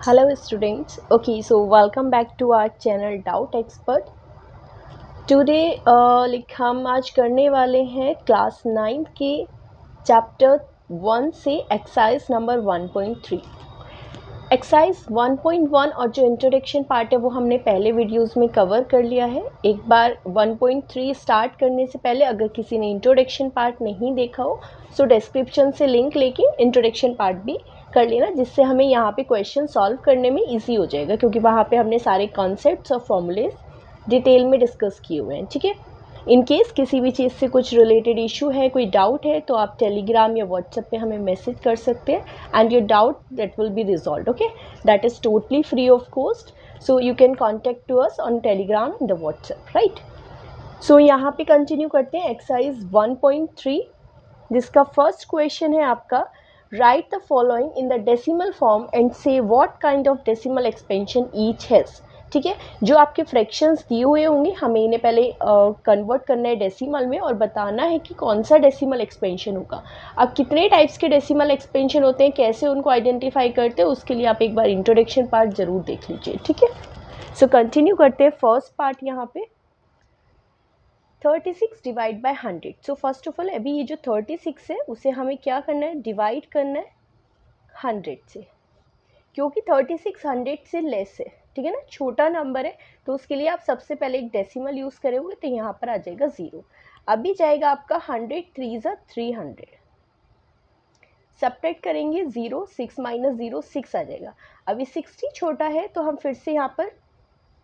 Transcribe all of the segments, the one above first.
Hello students. Okay, so welcome back to our channel Doubt Expert. Today हम आज करने वाले हैं क्लास 9 के चैप्टर 1 से एक्सरसाइज नंबर 1.3। एक्सरसाइज 1.1 और जो इंट्रोडक्शन पार्ट है वो हमने पहले वीडियोस में कवर कर लिया है। एक बार 1.3 स्टार्ट करने से पहले अगर किसी ने इंट्रोडक्शन पार्ट नहीं देखा हो तो डिस्क्रिप्शन से लिंक लेके इंट्रोडक्शन पार्ट भी कर लेना, जिससे हमें यहाँ पे क्वेश्चन सॉल्व करने में इजी हो जाएगा, क्योंकि वहाँ पे हमने सारे कॉन्सेप्ट्स और फॉर्मूलेज डिटेल में डिस्कस किए हुए हैं। ठीक है, इन केस किसी भी चीज़ से कुछ रिलेटेड इशू है, कोई डाउट है, तो आप टेलीग्राम या व्हाट्सएप पे हमें मैसेज कर सकते हैं and your doubt that will be resolve. Okay, that is totally free of cost, so you can contact to us on Telegram and the WhatsApp, right. So यहाँ पे कंटिन्यू करते हैं एक्सरसाइज 1.3, जिसका फर्स्ट क्वेश्चन है आपका, write the following in the decimal form and say what kind of decimal expansion each has. ठीक है, जो आपके फ्रैक्शंस दिए हुए होंगे हमें इन्हें पहले कन्वर्ट करना है डेसिमल में और बताना है कि कौन सा डेसिमल एक्सपेंशन होगा। अब कितने टाइप्स के डेसिमल एक्सपेंशन होते हैं, कैसे उनको आइडेंटिफाई करते हैं, उसके लिए आप एक बार इंट्रोडक्शन पार्ट ज़रूर देख लीजिए। ठीक है, सो कंटिन्यू करते हैं फर्स्ट पार्ट यहाँ पे 36 divide by 100। So first of all अभी ये जो 36 है उसे हमें क्या करना है, डिवाइड करना है 100 से, क्योंकि 36 100 से लेस है। ठीक है ना, छोटा नंबर है, तो उसके लिए आप सबसे पहले एक डेसिमल यूज़ करोगे तो यहाँ पर आ जाएगा 0। अभी जाएगा आपका 100 3 ज़ा 300, सब्ट्रैक्ट करेंगे 0, 6 माइनस 0 6 आ जाएगा। अभी 60 छोटा है तो हम फिर से यहाँ पर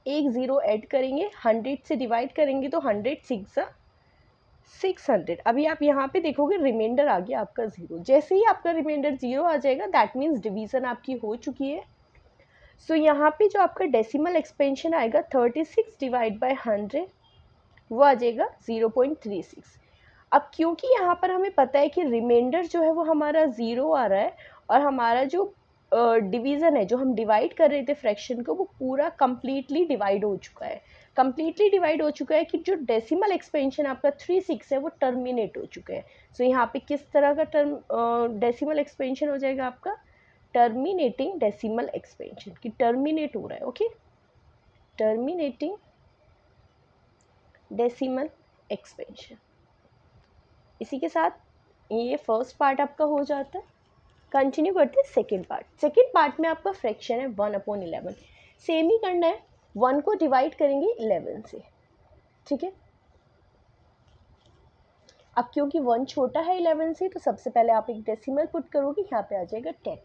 एक 0 ऐड करेंगे, 100 से डिवाइड करेंगे तो 100 6 ज़ा 600। अभी आप यहाँ पे देखोगे रिमाइंडर आ गया आपका 0। जैसे ही आपका रिमाइंडर 0 आ जाएगा दैट मीन्स डिवीज़न आपकी हो चुकी है। सो यहाँ पे जो आपका डेसिमल एक्सपेंशन आएगा 36 डिवाइड बाय 100 वो आ जाएगा 0.36। अब क्योंकि यहाँ पर हमें पता है कि रिमाइंडर जो है वो हमारा 0 आ रहा है और हमारा जो डिवीज़न है, जो हम डिवाइड कर रहे थे फ्रैक्शन को, वो पूरा कम्प्लीटली डिवाइड हो चुका है। कम्प्लीटली डिवाइड हो चुका है कि जो डेसिमल एक्सपेंशन आपका 36 है वो टर्मिनेट हो चुका है। सो यहाँ पे किस तरह का डेसिमल एक्सपेंशन हो जाएगा आपका, टर्मिनेटिंग डेसिमल एक्सपेंशन, कि टर्मिनेट हो रहा है। Okay, terminating decimal expansion. इसी के साथ ये फर्स्ट पार्ट आपका हो जाता है। कंटिन्यू करते हैं सेकेंड पार्ट। सेकेंड पार्ट में आपका फ्रैक्शन है 1/11। सेम ही करना है, 1 को डिवाइड करेंगे 11 से। ठीक है, अब क्योंकि 1 छोटा है 11 से तो सबसे पहले आप एक डेसिमल पुट करोगे, यहाँ पे आ जाएगा 10।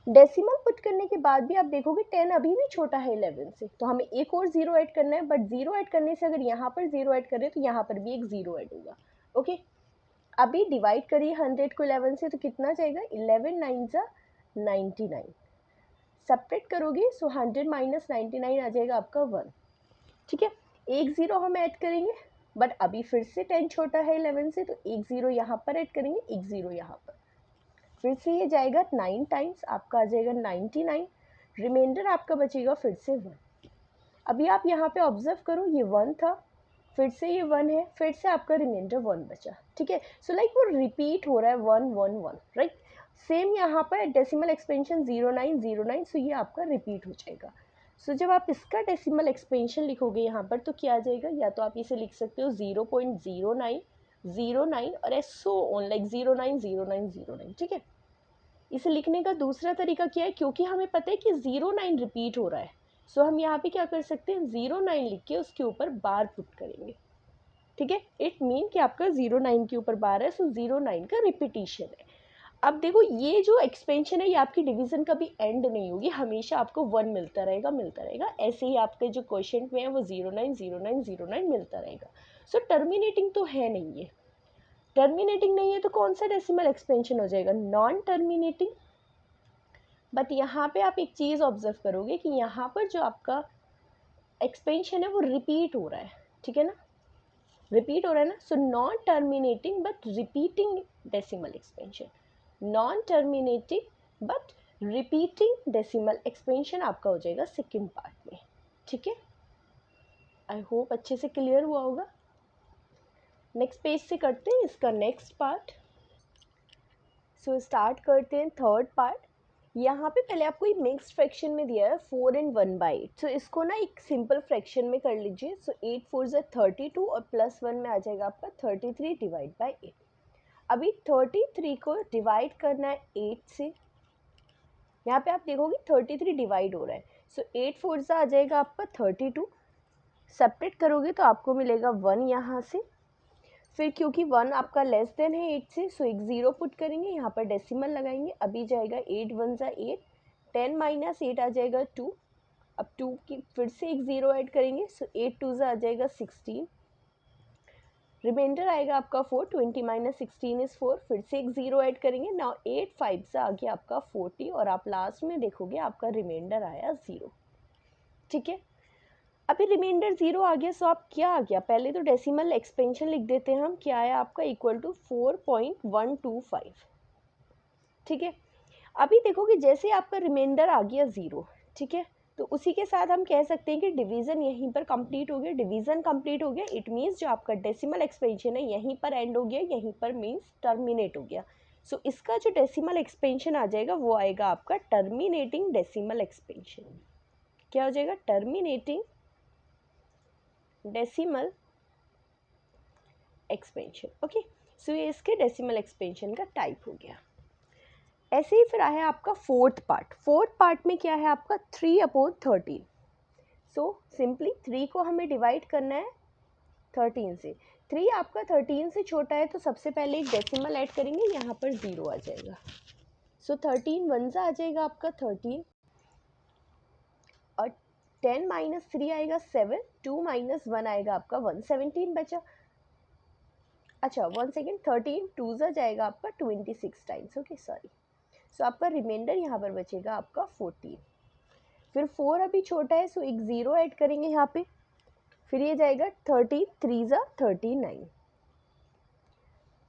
डेसिमल पुट करने के बाद भी आप देखोगे 10 अभी भी छोटा है 11 से, तो हमें एक और 0 ऐड करना है, बट 0 ऐड करने से अगर यहाँ पर 0 ऐड करें तो यहाँ पर भी एक 0 ऐड होगा। ओके, अभी डिवाइड करिए 100 को 11 से तो कितना जाएगा, 11 9 ज़ा 99। सब्ट्रैक्ट करोगे सो 100 माइनस 99 आ जाएगा आपका 1। ठीक है, एक 0 हम ऐड करेंगे, बट अभी फिर से 10 छोटा है 11 से, तो एक 0 यहाँ पर ऐड करेंगे, एक 0 यहाँ पर, फिर से ये जाएगा 9 टाइम्स, आपका आ जाएगा 99। रिमाइंडर आपका बचेगा फिर से 1। अभी आप यहाँ पे ऑब्जर्व करो, ये 1 था, फिर से ये 1 है, फिर से आपका रिमाइंडर 1 बचा। ठीक है, सो लाइक वो रिपीट हो रहा है 1 1 1, राइट। सेम यहाँ पर डेसिमल एक्सपेंशन 0909, सो ये आपका रिपीट हो जाएगा। सो जब आप इसका डेसिमल एक्सपेंशन लिखोगे यहाँ पर तो क्या आ जाएगा, या तो आप इसे लिख सकते हो 0.0909 और एसो ऑन लाइक 090909। ठीक है, इसे लिखने का दूसरा तरीका क्या है, क्योंकि हमें पता है कि 09 रिपीट हो रहा है, सो हम यहाँ पे क्या कर सकते हैं, 09 लिख के उसके ऊपर बार पुट करेंगे। ठीक है, इट मीन कि आपका 09 के ऊपर बार है, सो 09 का रिपीटिशन है। अब देखो ये जो एक्सपेंशन है ये आपकी डिवीजन कभी एंड नहीं होगी, हमेशा आपको 1 मिलता रहेगा मिलता रहेगा। ऐसे ही आपके जो क्वेश्चन में है वो 090909 मिलता रहेगा। सो टर्मिनेटिंग तो है नहीं, ये टर्मिनेटिंग नहीं है तो कौन सा डेसिमल एक्सपेंशन हो जाएगा, नॉन टर्मिनेटिंग। बट यहाँ पे आप एक चीज़ ऑब्जर्व करोगे कि यहाँ पर जो आपका एक्सपेंशन है वो रिपीट हो रहा है। ठीक है ना, रिपीट हो रहा है ना, so non terminating but repeating decimal expansion, non terminating but repeating decimal expansion आपका हो जाएगा सेकेंड पार्ट में। ठीक है, आई होप अच्छे से क्लियर हुआ होगा। नेक्स्ट पेज से करते हैं इसका नेक्स्ट पार्ट। सो स्टार्ट करते हैं थर्ड पार्ट। यहाँ पे पहले आपको एक मिक्स्ड फ्रैक्शन में दिया है 4 and 1/8, सो इसको ना एक सिंपल फ्रैक्शन में कर लीजिए। सो 8 4 ज़ा 32 और +1 में आ जाएगा आपका 33 डिवाइड बाई 8। अभी 33 को डिवाइड करना है 8 से, यहाँ पे आप देखोगे 33 डिवाइड हो रहा है। सो 8 4 ज़ा आ जाएगा आपका 32, सेपरेट करोगे तो आपको मिलेगा 1 यहाँ से। फिर क्योंकि 1 आपका लेस देन है 8 से, सो एक 0 पुट करेंगे, यहाँ पर डेसिमल लगाएंगे। अभी जाएगा 8 1 ज़ा 8, 10 माइनस 8 आ जाएगा 2। अब 2 की फिर से एक 0 ऐड करेंगे, सो 8 2 ज़ा आ जाएगा 16, रिमाइंडर आएगा आपका 4, 20 माइनस 16 इज़ 4। फिर से एक 0 ऐड करेंगे। नाउ 8 5 से आ गया आपका 40 और आप लास्ट में देखोगे आपका रिमाइंडर आया 0। ठीक है, अभी रिमाइंडर 0 आ गया, सो आप क्या आ गया, पहले तो डेसिमल एक्सपेंशन लिख देते हैं हम, क्या आया आपका इक्वल टू 4.125। ठीक है, अभी देखोगे जैसे आपका रिमाइंडर आ गया 0, ठीक है, तो उसी के साथ हम कह सकते हैं कि डिवीज़न यहीं पर कंप्लीट हो गया। डिवीज़न कंप्लीट हो गया, इट मीन्स जो आपका डेसिमल एक्सपेंशन है यहीं पर एंड हो गया, यहीं पर मीन्स टर्मिनेट हो गया। सो इसका जो डेसिमल एक्सपेंशन आ जाएगा वो आएगा आपका टर्मिनेटिंग डेसिमल एक्सपेंशन। क्या हो जाएगा, terminating decimal expansion. Okay, so ये इसके डेसिमल एक्सपेंशन का टाइप हो गया। ऐसे ही फिर आया आपका फोर्थ पार्ट। फोर्थ पार्ट में क्या है आपका 3/13। सो सिंपली 3 को हमें डिवाइड करना है 13 से। 3 आपका 13 से छोटा है, तो सबसे पहले एक डेसिमल ऐड करेंगे, यहाँ पर 0 आ जाएगा। सो 13 1 ज़ा आ जाएगा आपका 13, और 10 माइनस 3 आएगा 7, 2 माइनस 1 आएगा आपका 1, 17 बचा। अच्छा 1 सेकेंड, 13 2 ज़ा जाएगा आपका 26 टाइम्स। ओके सॉरी, सो आपका रिमाइंडर यहाँ पर बचेगा आपका 14। फिर 4 अभी छोटा है, सो एक 0 ऐड करेंगे यहाँ पे, फिर ये जाएगा 13 3 ज़ा 39,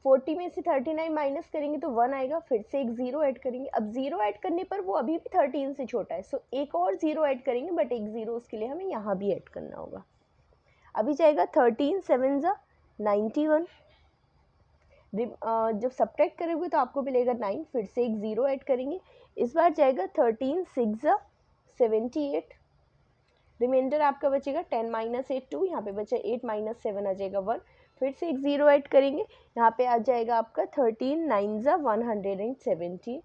40 में से 39 माइनस करेंगे तो 1 आएगा, फिर से एक 0 ऐड करेंगे। अब 0 ऐड करने पर वो अभी भी 13 से छोटा है, सो एक और 0 ऐड करेंगे, बट एक 0 उसके लिए हमें यहाँ भी ऐड करना होगा। अभी जाएगा 13 7 ज़ा 91, जब सब्ट्रैक्ट करोगे तो आपको मिलेगा 9, फिर से एक 0 ऐड करेंगे। इस बार जाएगा 13 6 ज़ा 78, रिमाइंडर आपका बचेगा 10 माइनस 8 2, यहाँ पे बचा 8 माइनस 7 आ जाएगा 1, फिर से एक 0 ऐड करेंगे, यहाँ पे आ जाएगा आपका 13 9 ज़ा 170,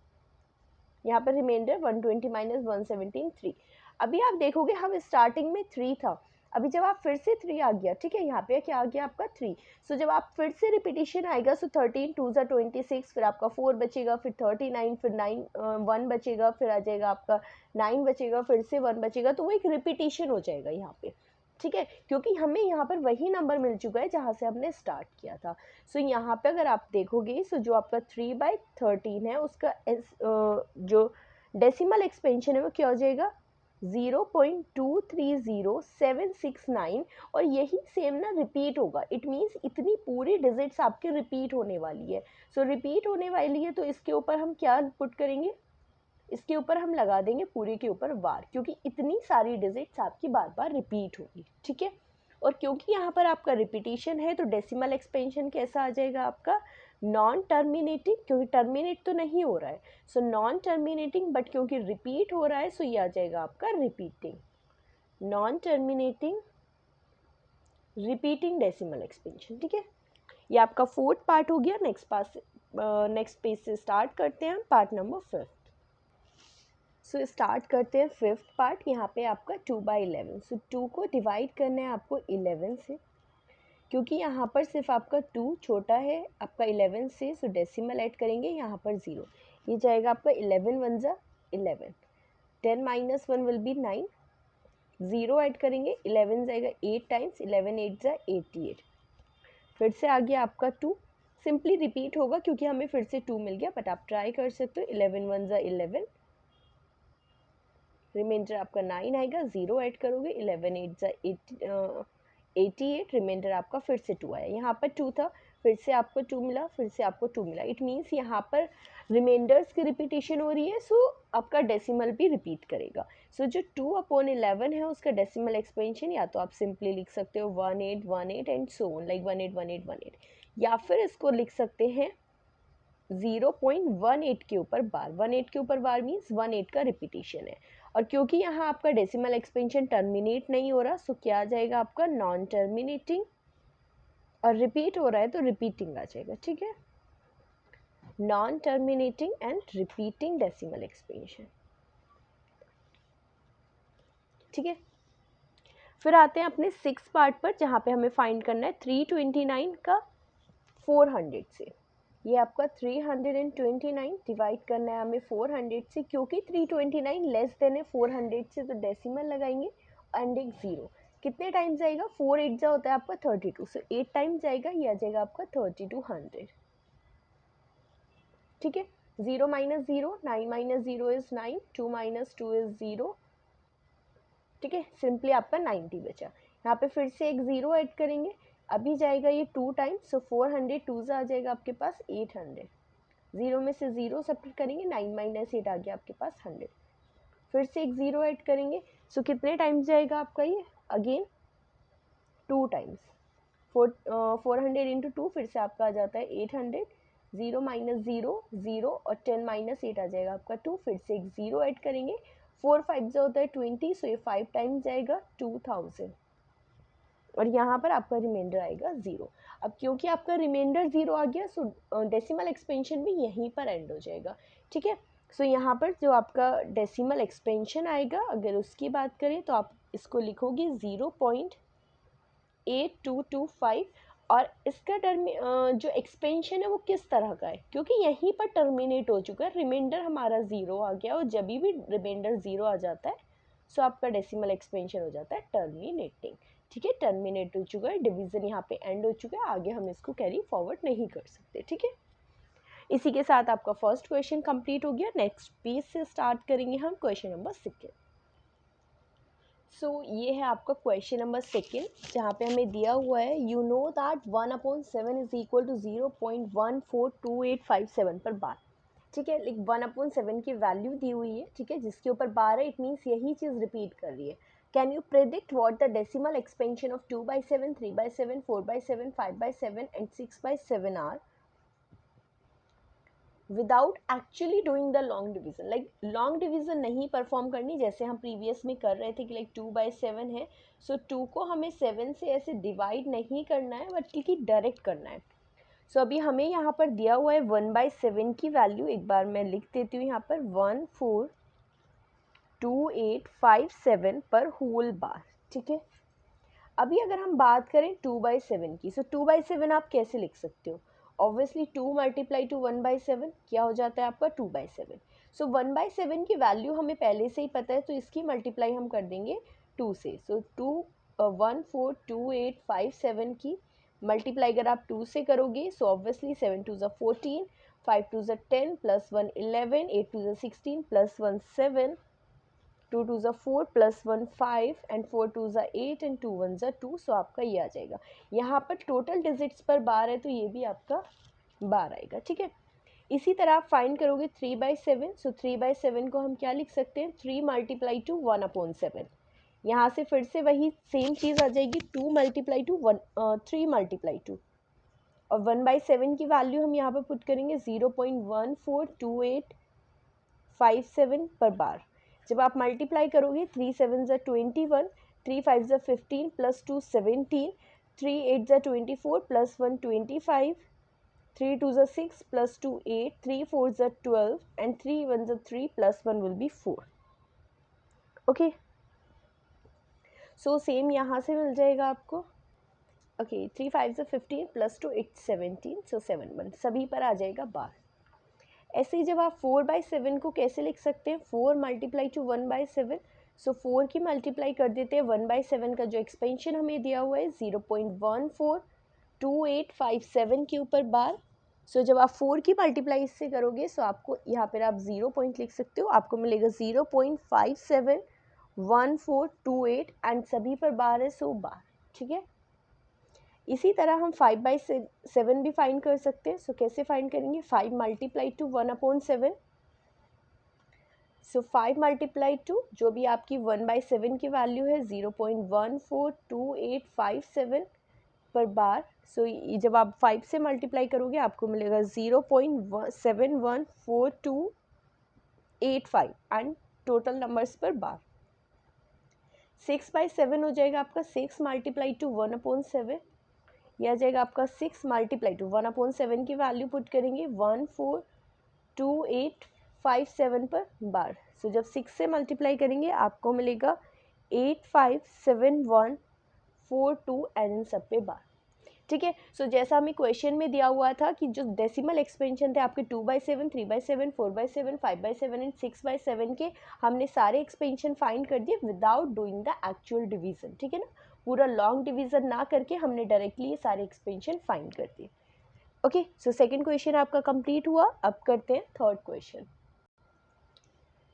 यहाँ पर रिमाइंडर 120 माइनस 117 3। अभी आप देखोगे हम स्टार्टिंग में 3 था, अभी जब आप फिर से 3 आ गया, ठीक है, यहाँ पे क्या आ गया आपका 3। सो जब आप फिर से रिपीटिशन आएगा, सो 13 2 ज़ा 26, फिर आपका 4 बचेगा, फिर 39, फिर 1 बचेगा, फिर आ जाएगा आपका 9 बचेगा, फिर से 1 बचेगा, तो वो एक रिपीटिशन हो जाएगा यहाँ पे। ठीक है, क्योंकि हमें यहाँ पर वही नंबर मिल चुका है जहाँ से हमने स्टार्ट किया था। सो यहाँ पे अगर आप देखोगे, सो जो आपका 3/13 है उसका जो डेसिमल एक्सपेंशन है वो क्या हो जाएगा 0.230769, और यही सेम ना रिपीट होगा। इट मीन्स इतनी पूरी डिजिट्स आपके रिपीट होने वाली है। सो रिपीट होने वाली है तो इसके ऊपर हम क्या पुट करेंगे, इसके ऊपर हम लगा देंगे पूरे के ऊपर बार, क्योंकि इतनी सारी डिजिट्स आपकी बार बार रिपीट होगी। ठीक है, और क्योंकि यहाँ पर आपका रिपीटिशन है तो डेसिमल एक्सपेंशन कैसा आ जाएगा आपका नॉन टर्मिनेटिंग, क्योंकि टर्मिनेट तो नहीं हो रहा है, सो नॉन टर्मिनेटिंग, बट क्योंकि रिपीट हो रहा है सो ये आ जाएगा आपका repeating, non terminating repeating decimal expansion. ठीक है, ये आपका फोर्थ पार्ट हो गया। नेक्स्ट पेज से स्टार्ट करते हैं पार्ट नंबर 5। सो स्टार्ट करते हैं 5th पार्ट। यहाँ पे आपका 2/11, सो 2 को डिवाइड करना है आपको 11 से, क्योंकि यहाँ पर सिर्फ आपका 2 छोटा है आपका 11 से, सो डेसिमल ऐड करेंगे यहाँ पर 0, ये जाएगा आपका 11 1 ज़ा 11, 10 माइनस 1 विल बी 9, 0 ऐड करेंगे, 11 जाएगा 8 टाइम्स, 11 8 ज़ा 88, फिर से आ गया आपका 2, सिंपली रिपीट होगा क्योंकि हमें फिर से 2 मिल गया, बट आप ट्राई कर सकते हो। 11 1 ज़ा 11, रिमाइंडर आपका 9 आएगा, 0 ऐड करोगे, 11 8 ज़ा 88, रिमाइंडर आपका फिर से 2 आया। यहाँ पर 2 था, फिर से आपको 2 मिला, फिर से आपको 2 मिला। इट मीन्स यहाँ पर रिमाइंडर्स की रिपीटेशन हो रही है, सो आपका डेसिमल भी रिपीट करेगा। सो जो 2/11 है उसका डेसिमल एक्सपेंशन या तो आप सिंपली लिख सकते हो 1818 एंड सो ऑन, लाइक 181818, या फिर इसको लिख सकते हैं 0.18 के ऊपर बार, 18 के ऊपर बार मीन्स 18 का रिपीटेशन है। और क्योंकि यहाँ आपका डेसिमल एक्सपेंशन टर्मिनेट नहीं हो रहा, सो क्या आ जाएगा आपका नॉन टर्मिनेटिंग, और रिपीट हो रहा है तो रिपीटिंग आ जाएगा, ठीक है, non terminating and repeating decimal expansion, ठीक है। फिर आते हैं अपने 6 पार्ट पर, जहाँ पे हमें फाइंड करना है 329 का 400 से। ये आपका 329 डिवाइड करना है हमें 400 से, क्योंकि 329 लेस देन है 400 से, तो डेसिमल लगाएंगे एंड एक 0। कितने टाइम्स जाएगा, 4 8 जा होता है आपका 32, सो 8 टाइम्स जाएगा, ये आ जाएगा आपका 3200, ठीक है। 0 minus 0, 9 minus 0 is 9, 2 minus 2 is 0, ठीक है, सिंपली आपका 90 बचा। यहाँ पे फिर से एक 0 ऐड करेंगे, अभी जाएगा ये 2 टाइम्स, सो 400 2 आ जाएगा आपके पास 800, 0 में से 0 सब्ट्रैक्ट करेंगे, 9 माइनस 8 आ गया आपके पास 100, फिर से एक 0 ऐड करेंगे, सो कितने टाइम्स जाएगा आपका ये, अगेन 2 टाइम्स, 400 इंटू 2 फिर से आपका आ जाता है 800, 0 माइनस 0 0 और 10 माइनस 8 आ जाएगा आपका 2, फिर से एक 0 ऐड करेंगे, 4 5 जो होता है 20, सो ये 5 टाइम्स जाएगा 2000, और यहाँ पर आपका रिमाइंडर आएगा 0। अब क्योंकि आपका रिमाइंडर 0 आ गया, सो डेसिमल एक्सपेंशन भी यहीं पर एंड हो जाएगा, ठीक है। सो यहाँ पर जो आपका डेसिमल एक्सपेंशन आएगा, अगर उसकी बात करें तो आप इसको लिखोगे 0.8225, और इसका जो एक्सपेंशन है वो किस तरह का है, क्योंकि यहीं पर टर्मिनेट हो चुका है, रिमाइंडर हमारा 0 आ गया, और जब भी रिमाइंडर 0 आ जाता है सो आपका डेसिमल एक्सपेंशन हो जाता है टर्मिनेटिंग, ठीक है, टर्मिनेट हो चुका है, डिवीजन यहाँ पे एंड हो चुका है, आगे हम इसको कैरी फॉरवर्ड नहीं कर सकते, ठीक है। इसी के साथ आपका फर्स्ट क्वेश्चन कंप्लीट हो गया। नेक्स्ट पेज से स्टार्ट करेंगे हम क्वेश्चन नंबर 2। सो ये है आपका क्वेश्चन नंबर 2, जहाँ पे हमें दिया हुआ है you know that 1/7 is equal to 0.142857 पर बार, ठीक है, लाइक 1/7 की वैल्यू दी हुई है, ठीक है, जिसके ऊपर बार है, इट मीन्स यही चीज़ रिपीट कर रही है। Can you predict what the decimal expansion of 2/7, 3/7, 4/7, 5/7 and 6/7 are without actually doing the long division. Like long division नहीं परफॉर्म करनी, जैसे हम प्रीवियस में कर रहे थे कि लाइक 2/7 है, सो 2 को हमें 7 से ऐसे डिवाइड नहीं करना है, बल्कि डायरेक्ट करना है। सो अभी हमें यहाँ पर दिया हुआ है 1/7 की वैल्यू, एक बार मैं लिख देती हूँ यहाँ पर 142857 पर होल बार, ठीक है। अभी अगर हम बात करें 2/7 की, सो 2/7 आप कैसे लिख सकते हो, ऑब्वियसली 2 मल्टीप्लाई टू 1/7 क्या हो जाता है आपका 2/7। सो 1/7 की वैल्यू हमें पहले से ही पता है, तो इसकी मल्टीप्लाई हम कर देंगे 2 से। सो 142857 की मल्टीप्लाई अगर आप 2 से करोगे, so obviously 7 2 14, 5 2 10 plus 1 11, 8 2 16 plus 1 7, 2 2 4 plus 1 5 and 4 2 8 and 2 1 2, सो आपका ये आ जाएगा। यहाँ पर टोटल डिजिट्स पर बार है, तो ये भी आपका बार आएगा, ठीक है। इसी तरह आप फाइंड करोगे 3/7, सो 3/7 को हम क्या लिख सकते हैं, 3 मल्टीप्लाई टू 1/7। यहाँ से फिर से वही सेम चीज़ आ जाएगी, 2 मल्टीप्लाई टू 3 मल्टीप्लाई टू, और 1/7 की वैल्यू हम यहाँ पर पुट करेंगे 0.142857 पर बार। जब आप मल्टीप्लाई करोगे 3 7 21, 3 5 15 plus 2 17, 3 8 24 plus 1 25, 3 2 6 plus 2 8, 3 4 12 and 3 1 3 plus 1 will be 4, okay. So same यहाँ से मिल जाएगा आपको, ओके, 3 5 15 प्लस 2 8 17, सो 7 1 सभी पर आ जाएगा बार। ऐसे ही जब आप 4/7 को कैसे लिख सकते हैं, 4 मल्टीप्लाई टू 1/7, सो 4 की मल्टीप्लाई कर देते हैं 1/7 का जो एक्सपेंशन हमें दिया हुआ है 0.142857 के ऊपर बार। सो जब आप 4 की मल्टीप्लाई इससे करोगे, सो आपको यहाँ पर आप 0 पॉइंट लिख सकते हो, आपको मिलेगा 0.571428 एंड सभी पर बार है, सो बार, ठीक है। इसी तरह हम 5/7 भी फाइंड कर सकते हैं। सो कैसे फाइंड करेंगे, 5 मल्टीप्लाई टू 1/7, सो 5 मल्टीप्लाई टू जो भी आपकी 1/7 की वैल्यू है 0.142857 पर बार, सो ये जब आप 5 से मल्टीप्लाई करोगे आपको मिलेगा 0.714285 एंड टोटल नंबर्स पर बार। 6/7 हो जाएगा आपका 6 मल्टीप्लाई टू 1/7, यह आ जाएगा आपका 6 मल्टीप्लाई टू 1/7 की वैल्यू पुट करेंगे 142857 पर बार। सो जब 6 से मल्टीप्लाई करेंगे आपको मिलेगा 857142 एंड इन सब पे बार। ठीक है, सो जैसा हमें क्वेश्चन में दिया हुआ था कि जो डेसिमल एक्सपेंशन थे आपके 2/7, 3/7, 4/7, 5/7 एंड 6/7 के हमने सारे एक्सपेंशन फाइंड कर दिए without doing the actual division. ठीक है ना, पूरा लॉन्ग डिवीजन ना करके हमने डायरेक्टली ये सारे एक्सपेंशन फाइंड कर दिए। ओके, सो सेकंड क्वेश्चन आपका कंप्लीट हुआ। अब करते हैं थर्ड क्वेश्चन।